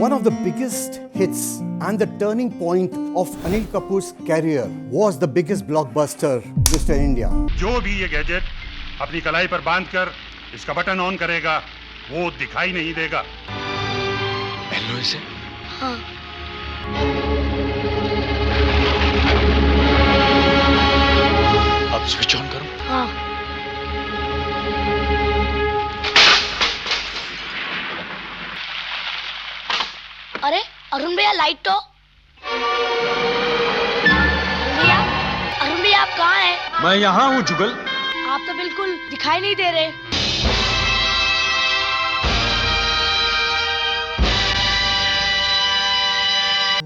One of the biggest hits and the turning point of Anil Kapoor's career was the biggest blockbuster, Mr. India. जो भी ये gadget अपनी कलाई पर बांधकर इसका बटन ऑन करेगा वो दिखाई नहीं देगा। हेलो इसे। हाँ। अब स्विच ऑन करो। हाँ। अरे अरुण भैया लाइट तो। अरुण भैया आप कहाँ हैं? मैं यहाँ हूँ जुगल। आप तो बिल्कुल दिखाई नहीं दे रहे।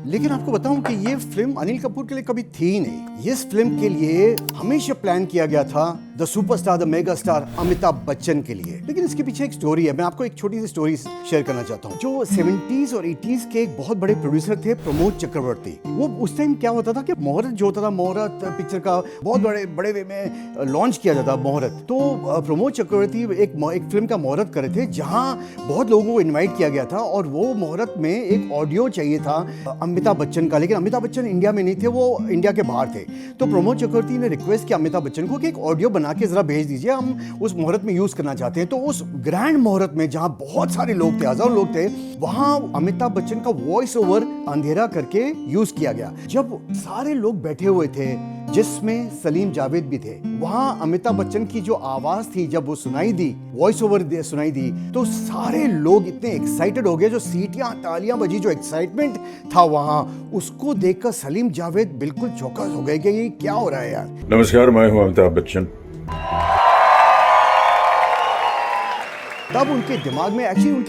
लेकिन आपको बताऊं कि ये फिल्म अनिल कपूर के लिए कभी थी ही नहीं। इस फिल्म के लिए हमेशा प्लान किया गया था the superstar, the mega star Amitabh Bachchan के लिए। लेकिन इसके पीछे एक स्टोरी है। मैं आपको एक छोटी सी स्टोरी शेयर करना चाहता हूँ। जो 70s और 80s के एक बहुत बड़े प्रोड्यूसर थे प्रमोद चक्रवर्ती। वो उस टाइम क्या होता था कि मुहूर्त जो होता था, मुहूर्त पिक्चर का बहुत बड़े वे में लॉन्च किया जाता मुहूर्त। तो प्रमोद चक्रवर्ती एक फिल्म का मुहूर्त करे थे जहाँ बहुत लोगों को इन्वाइट किया गया था और वो मुहूर्त में एक ऑडियो चाहिए था अमिताभ बच्चन का। लेकिन अमिताभ बच्चन इंडिया में नहीं थे, वो इंडिया के बाहर थे। तो प्रमोद चक्रवर्ती ने रिक्वेस्ट किया अमिताभ बच्चन को कि एक ऑडियो बना के जरा भेज दीजिए, हम उस मुहूर्त में यूज करना चाहते हैं। तो उस ग्रैंड मुहूर्त में जहां बहुत सारे लोग थे, हजारों लोग थे, वहां अमिताभ बच्चन का वॉइस ओवर अंधेरा करके यूज किया गया। जब सारे लोग बैठे हुए थे जिसमें सलीम जावेद भी थे, वहां अमिताभ बच्चन की जो आवाज थी जब वो सुनाई दी, वॉइस ओवर सुनाई दी, तो सारे लोग इतने एक्साइटेड हो गए। जो सीटियां तालियां बजी, जो एक्साइटमेंट था वहां, उसको देखकर सलीम जावेद बिल्कुल चौकस हो गए कि ये क्या हो रहा है यार। नमस्कार, मैं हूं अमिताभ बच्चन। तब उनके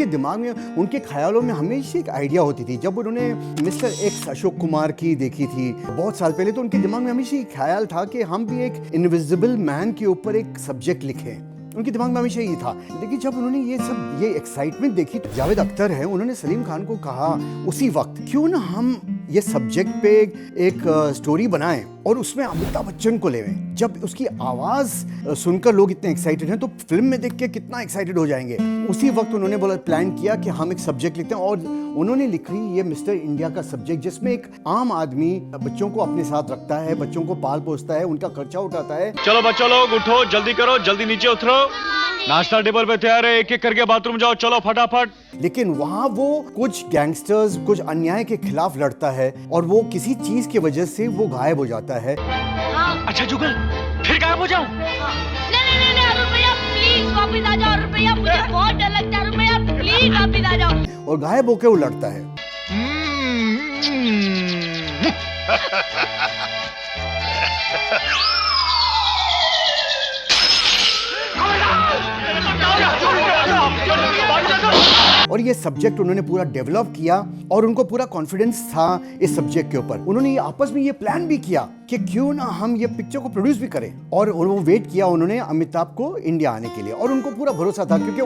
दिमाग में उनके ख्यालों में हमेशा एक आइडिया होती थी। जब उन्होंने मिस्टर एक्स अशोक कुमार की देखी थी बहुत साल पहले, तो उनके दिमाग में हमेशा एक ख्याल था कि हम भी एक इनविजिबल मैन के ऊपर एक सब्जेक्ट लिखें। उनके दिमाग में हमेशा ये था। लेकिन जब उन्होंने ये एक्साइटमेंट देखी, तो जावेद अख्तर है, उन्होंने सलीम खान को कहा उसी वक्त, क्यों ना हम ये सब्जेक्ट पे एक स्टोरी बनाएं और उसमें अमिताभ बच्चन को लेवें। जब उसकी आवाज सुनकर लोग इतने एक्साइटेड हैं, तो फिल्म में देख के कितना एक्साइटेड हो जाएंगे। उसी वक्त उन्होंने प्लान किया कि हम एक सब्जेक्ट लिखते हैं, और उन्होंने लिखी ये मिस्टर इंडिया का सब्जेक्ट, जिसमें एक आम आदमी बच्चों को अपने साथ रखता है, बच्चों को पाल पोसता है, उनका खर्चा उठाता है। चलो बच्चों लोग उठो, जल्दी करो, जल्दी नीचे उतरो, नाश्ता टेबल पे तैयार है, एक एक करके बाथरूम जाओ, चलो फटाफट। लेकिन वहां वो कुछ गैंगस्टर्स, कुछ अन्याय के खिलाफ लड़ता है और वो किसी चीज की वजह से वो गायब हो जाता है। हाँ। अच्छा जुगल, फिर गायब हो जाऊं? हाँ। नहीं अरुण भैया प्लीज वापस आ जाओ। अरुण भैया मुझे बहुत डर लगता है। अरुण भैया प्लीज वापस आ जाओ। और गायब होकर वो लड़ता है। और ये सब्जेक्ट उन्होंने पूरा डेवलप किया और उनको पूरा कॉन्फिडेंस था इस सब्जेक्ट के ऊपर। उन्होंने आपस में ये प्लान भी किया कि क्यों ना हम ये पिक्चर को प्रोड्यूस भी करें, और वो वेट किया उन्होंने अमिताभ को इंडिया आने के लिए। और उनको पूरा भरोसा था, क्योंकि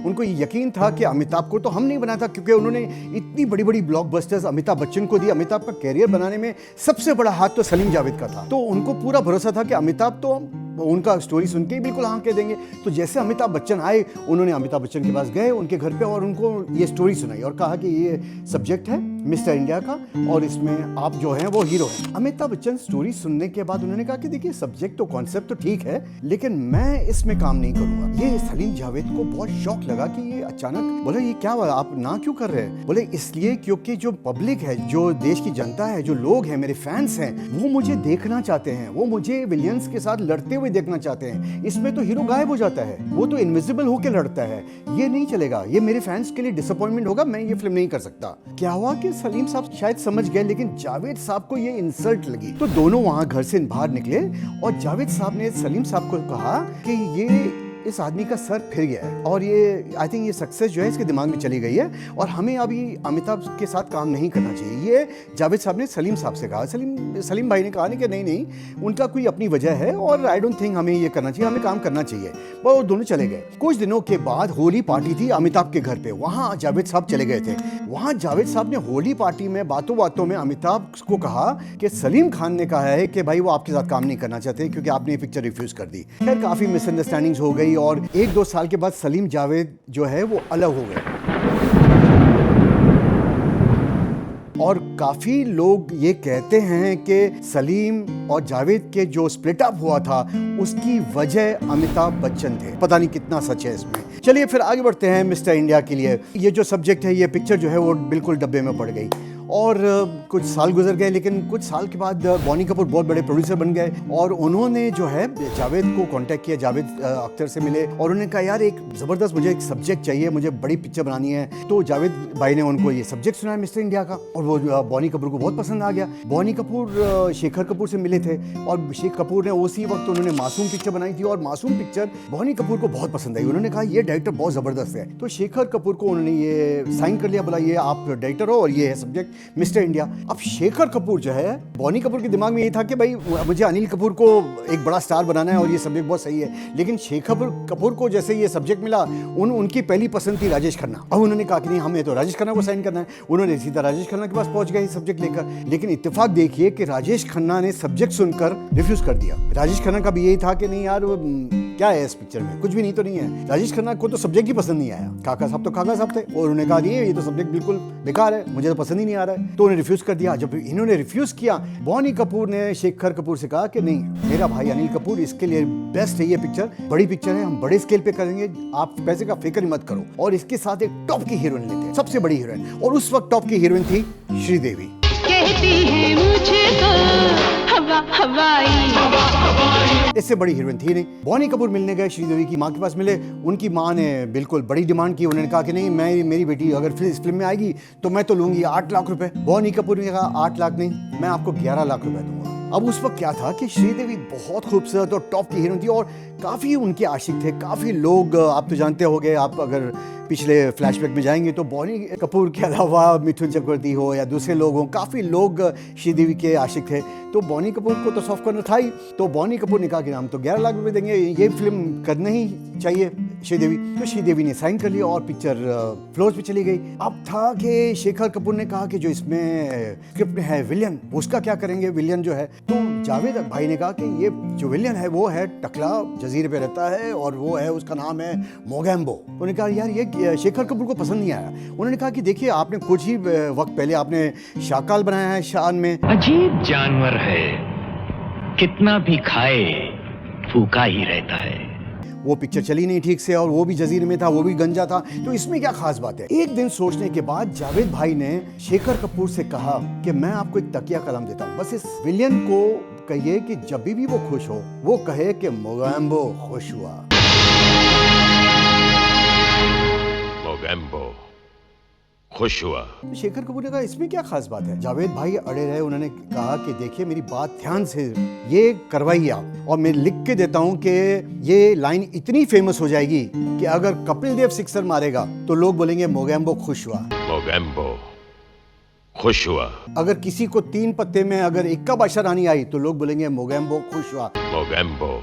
उनको ये यकीन था कि अमिताभ को तो हम नहीं बनाया था, क्योंकि उन्होंने इतनी बड़ी बड़ी ब्लॉकबस्टर्स अमिताभ बच्चन को दी। अमिताभ का कैरियर बनाने में सबसे बड़ा हाथ तो सलीम जावेद का था। तो उनको पूरा भरोसा था कि अमिताभ तो उनका स्टोरी सुन के बिल्कुल हाँ कह देंगे। तो जैसे अमिताभ बच्चन आए, उन्होंने अमिताभ बच्चन के पास गए, उनके घर पे, और उनको ये स्टोरी सुनाई और कहा कि ये सब्जेक्ट है मिस्टर इंडिया का और इसमें आप जो हैं वो हीरो हैं। अमिताभ बच्चन स्टोरी सुनने के बाद उन्होंने कहा कि देखिए सब्जेक्ट तो कॉन्सेप्ट तो ठीक है, लेकिन मैं इसमें काम नहीं करूंगा। ये सलीम जावेद को बहुत शौक लगा कि ये अचानक, बोले ये क्या हुआ, आप ना क्यों कर रहे हैं? बोले इसलिए क्योंकि जो पब्लिक है, जो देश की जनता है, जो लोग हैं, मेरे फैंस हैं, वो मुझे देखना चाहते हैं, वो मुझे विलियंस के साथ लड़ते हुए देखना चाहते हैं। इसमें तो हीरो गायब हो जाता है, वो तो इनविजिबल होकर लड़ता है। ये नहीं चलेगा, ये मेरे फैंस के लिए डिसअपॉइंटमेंट होगा, मैं ये फिल्म नहीं कर सकता। क्या हुआ कि सलीम साहब शायद समझ गए, लेकिन जावेद साहब को ये इंसल्ट लगी। तो दोनों वहां घर से बाहर निकले और जावेद साहब ने सलीम साहब को कहा कि ये इस आदमी का सर फिर गया है और ये आई थिंक ये सक्सेस जो है इसके दिमाग में चली गई है और हमें अभी अमिताभ के साथ काम नहीं करना चाहिए। ये जावेद साहब ने सलीम साहब से कहा। सलीम भाई ने कहा नहीं कि नहीं उनका कोई अपनी वजह है और आई डोंट थिंक हमें ये करना चाहिए, हमें काम करना चाहिए। वो दोनों चले गए। कुछ दिनों के बाद होली पार्टी थी अमिताभ के घर पे, वहाँ जावेद साहब चले गए थे। वहाँ जावेद साहब ने होली पार्टी में बातों बातों में अमिताभ को कहा कि सलीम खान ने कहा है कि भाई वो आपके साथ काम नहीं करना चाहते क्योंकि आपने ये पिक्चर रिफ्यूज कर दी। खैर काफी मिसअंडरस्टैंडिंग्स हो गई और 1-2 साल के बाद सलीम जावेद जो है वो अलग हो गए। और काफी लोग ये कहते हैं कि सलीम और जावेद के जो स्प्लिट अप हुआ था उसकी वजह अमिताभ बच्चन थे। पता नहीं कितना सच है इसमें। चलिए फिर आगे बढ़ते हैं मिस्टर इंडिया के लिए। ये जो सब्जेक्ट है, ये पिक्चर जो है वो बिल्कुल डब्बे में पड़ गई और कुछ साल गुजर गए, लेकिन कुछ साल के बाद बॉनी कपूर बहुत बड़े प्रोड्यूसर बन गए और उन्होंने जो है जावेद को कांटेक्ट किया, जावेद अख्तर से मिले और उन्होंने कहा यार एक ज़बरदस्त मुझे एक सब्जेक्ट चाहिए, मुझे बड़ी पिक्चर बनानी है। तो जावेद भाई ने उनको ये सब्जेक्ट सुनाया मिस्टर इंडिया का और वो बॉनी कपूर को बहुत पसंद आ गया। बॉनी कपूर शेखर कपूर से मिले थे और शेखर कपूर ने उसी वक्त उन्होंने मासूम पिक्चर बनाई थी और मासूम पिक्चर बॉनी कपूर को बहुत पसंद आई। उन्होंने कहा ये डायरेक्टर बहुत ज़बरदस्त है, तो शेखर कपूर को उन्होंने ये साइन कर लिया, बोला ये आप डायरेक्टर हो और ये है सब्जेक्ट मिस्टर इंडिया। अब शेखर कपूर जो है, बॉनी कपूर के दिमाग में ये था कि भाई मुझे अनिल कपूर को एक बड़ा स्टार बनाना है और ये सब्जेक्ट बहुत सही है, लेकिन शेखर कपूर को जैसे ये सब्जेक्ट मिला उनकी पहली पसंद थी राजेश खन्ना। अब उन्होंने कहा कि नहीं हमें तो राजेश खन्ना को साइन करना है। उन्होंने सीधा राजेश खन्ना के पास पहुंच गए सब्जेक्ट लेकर, लेकिन इत्तेफाक देखिए कि राजेश खन्ना ने सब्जेक्ट सुनकर रिफ्यूज कर दिया। राजेश खन्ना का भी यही था कि नहीं यार क्या है इस पिक्चर में, कुछ भी नहीं तो नहीं है। राजेश खन्ना को तो सब्जेक्ट ही पसंद नहीं आया, काका साहब तो काका साहब थे और उन्होंने कहा नहीं ये तो सब्जेक्ट बिल्कुल बेकार है, मुझे तो पसंद ही नहीं आ रहा है, तो उन्हें रिफ्यूज कर दिया। जब इन्होंने रिफ्यूज किया, बॉनी कपूर ने शेखर कपूर से कहा कि नहीं मेरा भाई अनिल कपूर इसके लिए बेस्ट है, ये पिक्चर बड़ी पिक्चर है, हम बड़े स्केल पे करेंगे, आप पैसे का फिक्र मत करो। और इसके साथ एक टॉप की हीरोइन लेते हैं, सबसे बड़ी हीरोइन, और उस वक्त टॉप की हीरोइन थी श्रीदेवी। कहती है मुझे तो हवा हवाई, इससे बड़ी हीरोइन थी नहीं। बॉनी कपूर मिलने गए, श्रीदेवी की माँ के पास मिले। उनकी माँ ने बिल्कुल बड़ी डिमांड की, उन्होंने कहा कि नहीं मेरी बेटी अगर इस फिल्म में आएगी तो मैं तो लूंगी 8 लाख रुपए। बॉनी कपूर ने कहा 8 लाख नहीं, मैं आपको 11 लाख रुपए दूंगा। अब उस वक्त क्या था कि श्रीदेवी बहुत खूबसूरत और टॉप की हीरोइन थी और काफ़ी उनके आशिक थे। काफ़ी लोग, आप तो जानते होंगे, आप अगर पिछले फ्लैशबैक में जाएंगे तो बॉनी कपूर के अलावा मिथुन चक्रवर्ती हो या दूसरे लोग हों, काफ़ी लोग श्रीदेवी के आशिक थे। तो बॉनी कपूर को तो सॉफ्ट कॉर्नर था ही, तो बॉनी कपूर ने कहा कि हम तो 11 लाख रुपए देंगे, ये फिल्म करना ही चाहिए श्रीदेवी। तो श्रीदेवी ने साइन कर लिया और पिक्चर फ्लोर्स पे चली गई। अब था कि शेखर कपूर ने कहा कि जो इसमें स्क्रिप्ट में है विलियन, उसका क्या करेंगे, विलियन जो है। तो जावेद भाई ने कहा कि ये जो विलियन है वो है टकला, जजीरे पे रहता है और वो है, उसका नाम है मोगैम्बो। उन्होंने कहा यार ये शेखर कपूर को पसंद नहीं आया। उन्होंने कहा कि देखिए आपने कुछ ही वक्त पहले आपने शाकाल बनाया है शान में, अजीब जानवर है, कितना भी खाए फूका ही रहता है। वो पिक्चर चली नहीं ठीक से और वो भी जजीरे में था, वो भी गंजा था, तो इसमें क्या खास बात है। एक दिन सोचने के बाद जावेद भाई ने शेखर कपूर से कहा कि मैं आपको एक तकिया कलम देता हूँ, बस इस विलियन को कहिए कि जब भी वो खुश हो वो कहे कि मोगैम्बो खुश हुआ। मोगैम्बो खुश हुआ। तो शेखर कपूर ने कहा इसमें क्या खास बात है। जावेद भाई अड़े रहे, उन्होंने कहा कि देखिए मेरी बात ध्यान से ये करवाइए आप, और मैं लिख के देता हूं कि ये लाइन इतनी फेमस हो जाएगी कि अगर कपिल देव सिक्सर मारेगा तो लोग बोलेंगे मोगैम्बो खुश हुआ। मोगैम्बो खुश हुआ। अगर किसी को 3 पत्ते में अगर इक्का बादशाह रानी आई तो लोग बोलेंगे मोगैम्बो खुश हुआ। मोगैम्बो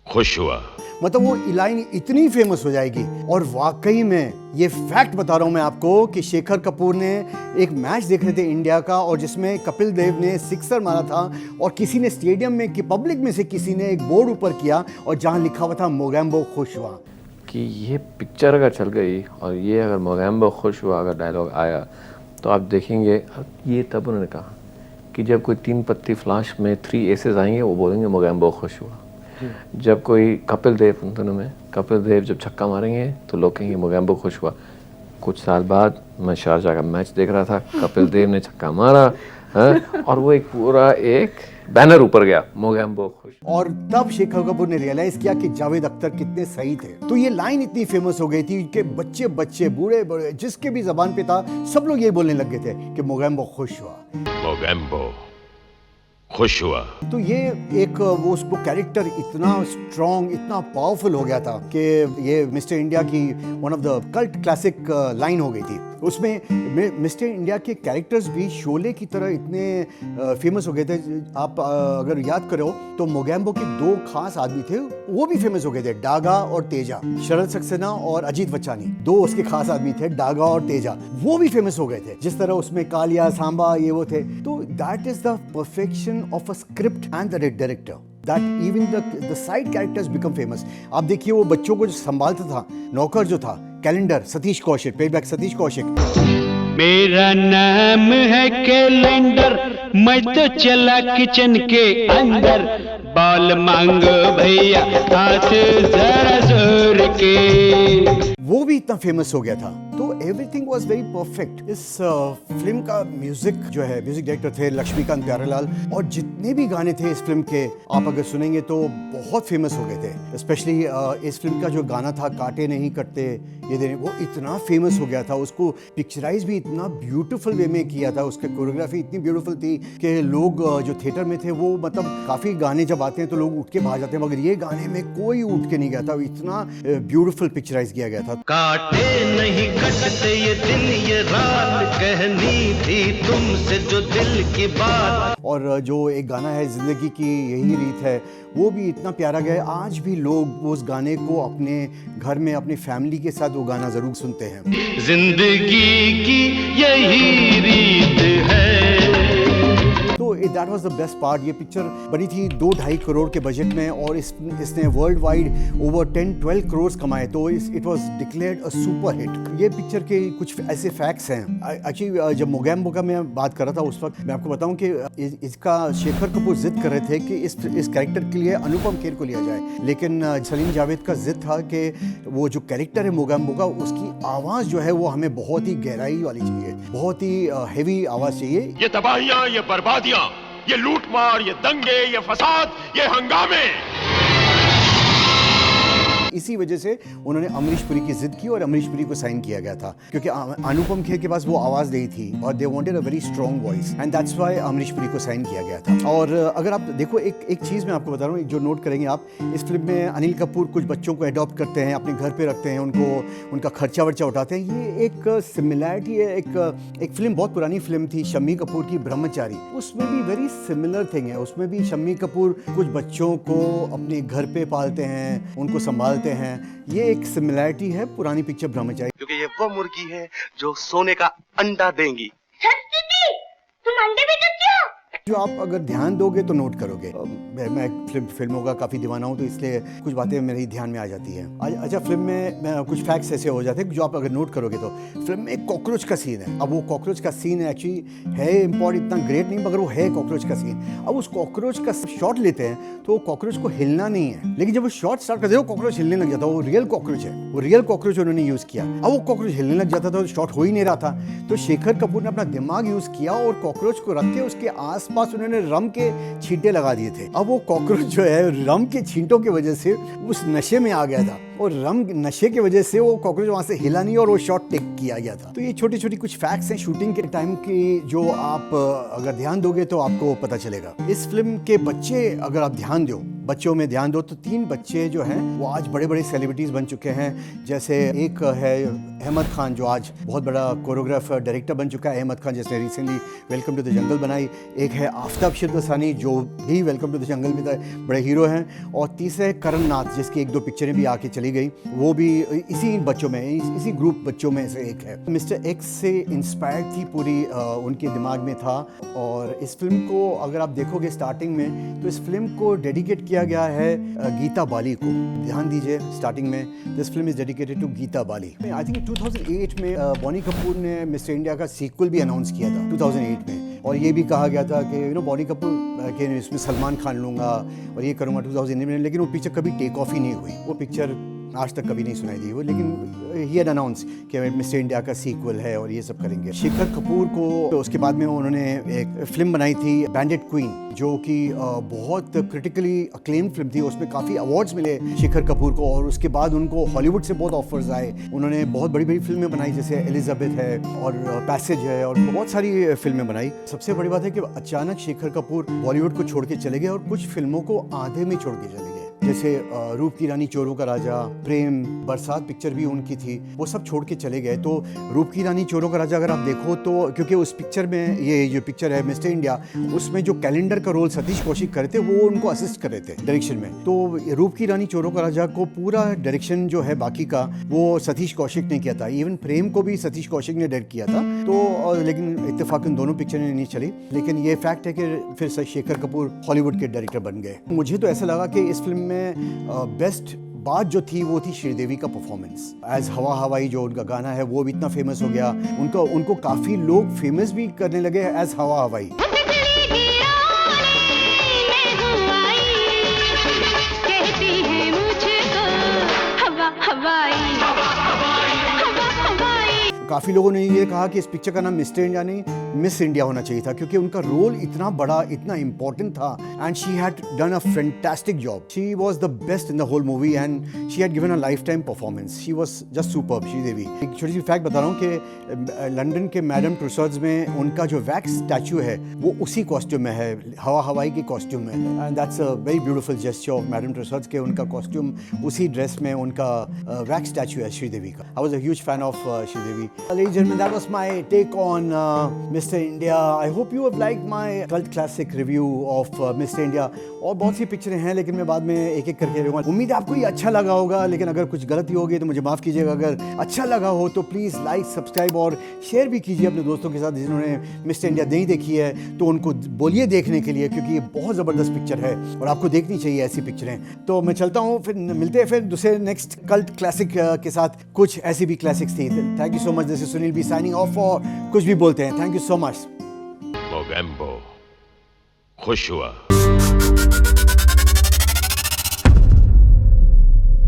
खुश हुआ। मतलब वो लाइन इतनी फेमस हो जाएगी। और वाकई में ये फैक्ट बता रहा हूं मैं आपको कि शेखर कपूर ने एक मैच देख रहे थे इंडिया का, और जिसमें कपिल देव ने सिक्सर मारा था और किसी ने स्टेडियम में कि पब्लिक में से किसी ने एक बोर्ड ऊपर किया और जहां लिखा हुआ था मोगैम्बो खुश हुआ। कि ये पिक्चर अगर चल गई और ये अगर मोगैम्बो खुश हुआ अगर डायलॉग आया तो आप देखेंगे। ये तब उन्होंने कहा कि जब कोई 3 पत्ती फ्लाश में 3 एसेस आएंगे वो बोलेंगे मोगैम्बो खुश हुआ। जब कोई कपिल देव, उन दोनों में कपिल देव जब छक्का मारेंगे तो लोग कहेंगे मोगैम्बो खुश हुआ। कुछ साल बाद मैं शारजाह का मैच देख रहा था, कपिल देव ने छक्का मारा और वो एक पूरा एक बैनर ऊपर गया, मोगैम्बो खुश। और तब शेखर कपूर ने रियलाइज किया कि जावेद अख्तर कितने सही थे। तो ये लाइन इतनी फेमस हो गई थी कि बच्चे बच्चे बूढ़े बूढ़े जिसके भी जबान पे था सब लोग ये बोलने लग गए थे कि मोगैम्बो खुश हुआ। मोगैम्बो खुश हुआ। तो ये एक वो उसको कैरेक्टर इतना स्ट्रॉन्ग, इतना पावरफुल हो गया था कि ये मिस्टर इंडिया की one of the cult classic line हो गई थी। उसमें मिस्टर इंडिया के कैरेक्टर्स भी शोले की तरह इतने फेमस हो गए थे। आप अगर याद करो तो मोगैम्बो के 2 खास आदमी थे, वो भी फेमस हो गए थे, डागा और तेजा। शरद सक्सेना और अजीत बच्चानी 2 उसके खास आदमी थे, डागा और तेजा, वो भी फेमस हो गए थे। जिस तरह उसमें कालिया सांबा ये वो थे। तो that is the perfection of a script and the director that even the side characters become famous। आप देखिए वो बच्चों को जो संभालता था, नौकर जो था, कैलेंडर सतीश कौशिक, प्लेबैक सतीश कौशिक। मेरा नाम है कैलेंडर, मैं तो चला किचन के अंदर, बॉल मांगो भैया हाथ जरा जोर के। वो भी इतना फेमस हो गया था, तो एवरीथिंग वाज वेरी परफेक्ट। इस फिल्म का म्यूजिक जो है, म्यूजिक डायरेक्टर थे लक्ष्मीकांत प्यारेलाल, और जितने भी गाने थे इस फिल्म के आप अगर सुनेंगे तो बहुत फेमस हो गए थे। स्पेशली इस फिल्म का जो गाना था काटे नहीं कटते ये दिन, वो इतना फेमस हो गया था। उसको पिक्चराइज भी इतना ब्यूटीफुल वे में किया था, उसकी कोरियोग्राफी इतनी ब्यूटीफुल थी कि लोग जो थिएटर में थे वो मतलब काफ़ी गाने जब आते हैं तो लोग उठ के बाहर जाते हैं, मगर ये गाने में कोई उठ के नहीं गया था, इतना ब्यूटीफुल पिक्चराइज किया गया था। काटे नहीं कटते ये दिन ये रात, कहनी थी तुमसे जो दिल की बात। और जो एक गाना है जिंदगी की यही रीत है, वो भी इतना प्यारा गया है। आज भी लोग उस गाने को अपने घर में अपनी फैमिली के साथ वो गाना जरूर सुनते हैं। जिंदगी की यही रीत है। तो that was the best part. ये पिक्चर बनी थी 2-2.5 करोड़ के बजट में, और इसने वर्ल्ड वाइड ओवर 10-12 करोड़ कमाए, तो it was declared a super hit. ये पिक्चर के कुछ ऐसे फैक्ट्स हैं। एक्चुअली जब मोगैम्बो का मैं बात कर रहा था उस वक्त मैं आपको बताऊं कि इसका शेखर कपूर जिद कर रहे थे कि इस कैरेक्टर के लिए अनुपम खेर को लिया जाए, लेकिन सलीम जावेद का जिद था कि वो जो कैरेक्टर है मोगैम्बो का, उसकी आवाज़ जो है वो हमें बहुत ही गहराई वाली चाहिए, बहुत ही हैवी आवाज़ चाहिए। ये तबाहियां, ये बर्बादियां, ये लूटमार, ये दंगे, ये फसाद, ये हंगामे। इसी वजह से उन्होंने अमरीश पुरी की जिद की और अमरीश पुरी को साइन किया गया था, क्योंकि अनुपम खेर के पास वो आवाज़ नहीं थी और they wanted a very strong voice, and that's why Amrish Puri को साइन किया गया था। और अगर आप देखो एक चीज़ मैं आपको बता रहा हूँ, जो नोट करेंगे आप, इस फिल्म में अनिल कपूर कुछ बच्चों को अडॉप्ट करते हैं, अपने घर पे रखते हैं, उनका खर्चा वर्चा उठाते हैं। ये एक सिमिलैरिटी है। एक फिल्म, बहुत पुरानी फिल्म थी शम्मी कपूर की, ब्रह्मचारी, उसमें भी वेरी सिमिलर थिंग है। उसमें भी शम्मी कपूर कुछ बच्चों को अपने घर पे पालते हैं, उनको संभालते हैं। ये एक सिमिलैरिटी है पुरानी पिक्चर ब्रह्मचारी, क्योंकि ये वो मुर्गी है जो सोने का अंडा देंगी। तुम अंडे भी करती हो? जो आप अगर ध्यान दोगे तो नोट करोगे। मैं फिल्मों का काफ़ी दीवाना हूँ, तो इसलिए कुछ बातें मेरे ध्यान में आ जाती हैं। अच्छा, फिल्म में कुछ फैक्ट्स ऐसे हो जाते हैं जो आप अगर नोट करोगे तो फिल्म में एक कॉकरोच का सीन है। अब वो कॉकरोच का सीन एक्चुअली है इम्पॉर्टेंट, इतना ग्रेट नहीं, मगर वो है कॉकरोच का सीन। अब उस कॉकरोच का शॉट लेते हैं तो कॉकरोच को हिलना नहीं है, लेकिन जब वो शॉट स्टार्ट करते हैं कॉकरोच हिलने लग जाता है। वो रियल कॉकरोच है, वो रियल कॉकरोच उन्होंने यूज़ किया। अब वो कॉकरोच हिलने लग जाता था तो शॉट हो ही नहीं रहा था, तो शेखर कपूर ने अपना दिमाग यूज़ किया और कॉकरोच को रख के उसके आसपास उन्होंने रम के छींटे लगा दिए थे। अब वो कॉकरोच जो है रम के छींटों की वजह से उस नशे में आ गया था, और रम नशे की वजह से वो कॉकरोच वहाँ से हिला नहीं और वो शॉट टेक किया गया था। तो ये छोटी छोटी कुछ फैक्ट्स हैं शूटिंग के टाइम की, जो आप अगर ध्यान दोगे तो आपको पता चलेगा। इस फिल्म के बच्चे अगर आप ध्यान दो, बच्चों में ध्यान दो, तो 3 बच्चे जो हैं वो आज बड़े बड़े सेलिब्रिटीज़ बन चुके हैं। जैसे एक है अहमद खान, जो आज बहुत बड़ा कोरियोग्राफर डायरेक्टर बन चुका है। अहमद खान जिसने recently welcome to the jungle बनाई। एक है आफ्ताब शिरदसानी, जो भी वेलकम टू द जंगल में बड़े हीरो हैं। और तीसरे है करण नाथ, जिसकी 1-2 पिक्चरें भी आके चली गई, वो भी इसी बच्चों में, इसी ग्रुप बच्चों में से एक है। मिस्टर एक्स से इंस्पायर्ड थी पूरी, उनके दिमाग में था। और इस फिल्म को अगर आप देखोगे स्टार्टिंग में, तो इस फिल्म को डेडिकेट किया गया है गीता बाली को। ध्यान दीजिए स्टार्टिंग में, this film is dedicated to Geeta Bali. I think 2008 में बॉनी कपूर ने मिस्टर इंडिया का सीक्वल भी अनाउंस किया था 2008 में, और ये भी कहा गया था कि बॉनी कपूर के इसमें सलमान खान लूँगा और ये करूँगा 2008 में, लेकिन वो पिक्चर कभी टेक ऑफ ही नहीं हुई। वो पिक्चर आज तक कभी नहीं सुनाई दी वो, लेकिन ये अनाउंस कि मिस्टर इंडिया का सीक्वल है और ये सब करेंगे। शेखर कपूर को तो उसके बाद में उन्होंने एक फिल्म बनाई थी बैंडिट क्वीन, जो कि बहुत क्रिटिकली अक्लेम फिल्म थी। उसमें काफ़ी अवार्ड्स मिले शेखर कपूर को, और उसके बाद उनको हॉलीवुड से बहुत ऑफर्स आए। उन्होंने बहुत बड़ी बड़ी फिल्में बनाई, जैसे एलिजाबेथ है और पैसेज है, और बहुत सारी फिल्में बनाई। सबसे बड़ी बात है कि अचानक शेखर कपूर बॉलीवुड को छोड़ के चले गए और कुछ फिल्मों को आधे में छोड़ के चले गए, जैसे रूप की रानी, चोरों का राजा, प्रेम, बरसात पिक्चर भी उनकी थी, वो सब छोड़ के चले गए। तो रूप की रानी, चोरों का राजा अगर आप देखो तो, क्योंकि उस पिक्चर में ये जो पिक्चर है मिस्टर इंडिया, उसमें जो कैलेंडर का रोल सतीश कौशिक कर रहे थे, वो उनको असिस्ट कर रहे थे डायरेक्शन में। तो रूप की रानी, चोरों का राजा को पूरा डायरेक्शन जो है बाकी का, वो सतीश कौशिक ने किया था। इवन प्रेम को भी सतीश कौशिक ने डायरेक्ट किया था। तो लेकिन इत्तेफाकन दोनों पिक्चरें नहीं चली, लेकिन ये फैक्ट है कि फिर शेखर कपूर हॉलीवुड के डायरेक्टर बन गए। मुझे तो ऐसा लगा कि इस फिल्म में बेस्ट बात जो थी वो थी श्रीदेवी का परफॉर्मेंस एज हवा हवाई, जो उनका गाना है वो भी इतना फेमस हो गया, उनको काफी लोग फेमस भी करने लगे एज हवा हवाई। काफ़ी लोगों ने ये कहा कि इस पिक्चर का नाम मिस्टर इंडिया नहीं मिस इंडिया होना चाहिए था, क्योंकि उनका रोल इतना बड़ा, इतना इंपॉर्टेंट था and she had done a fantastic job. She was the best in the whole movie and she had given a lifetime performance. She was just superb, Sridevi. एक छोटी सी फैक्ट बता रहा हूँ कि लंदन के मैडम टुसॉड्स में उनका जो वैक्स स्टैचू है वो उसी कॉस्ट्यूम में है, हवा हवाई के कॉस्ट्यूम में, and that's a very beautiful gesture of Madame Tussauds के उनका कॉस्ट्यूम उसी ड्रेस में उनका वैक्स स्टैचू है श्रीदेवी का। I was a huge fan of Sridevi. Ladies and gentlemen, that was my take on Mr. India. I hope you have liked my cult classic review of Mr. India. और बहुत सी पिक्चरें हैं लेकिन मैं बाद में एक एक करके रहूँगा। उम्मीद है आपको ये अच्छा लगा होगा, लेकिन अगर कुछ गलती होगी तो मुझे माफ़ कीजिएगा। अगर अच्छा लगा हो तो प्लीज़ लाइक, सब्सक्राइब और शेयर भी कीजिए अपने दोस्तों के साथ जिन्होंने मिस्टर इंडिया नहीं देखी है, तो उनको बोलिए देखने के लिए, क्योंकि ये बहुत ज़बरदस्त पिक्चर है और आपको देखनी चाहिए ऐसी पिक्चरें। तो मैं चलता हूँ, फिर मिलते हैं फिर दूसरे नेक्स्ट कल्ट क्लासिक के साथ। कुछ ऐसी भी क्लासिक्स थी। Thank you so much. This is Sunil B signing off, और कुछ भी बोलते हैं। Thank you so much. Mogambo खुश हुआ।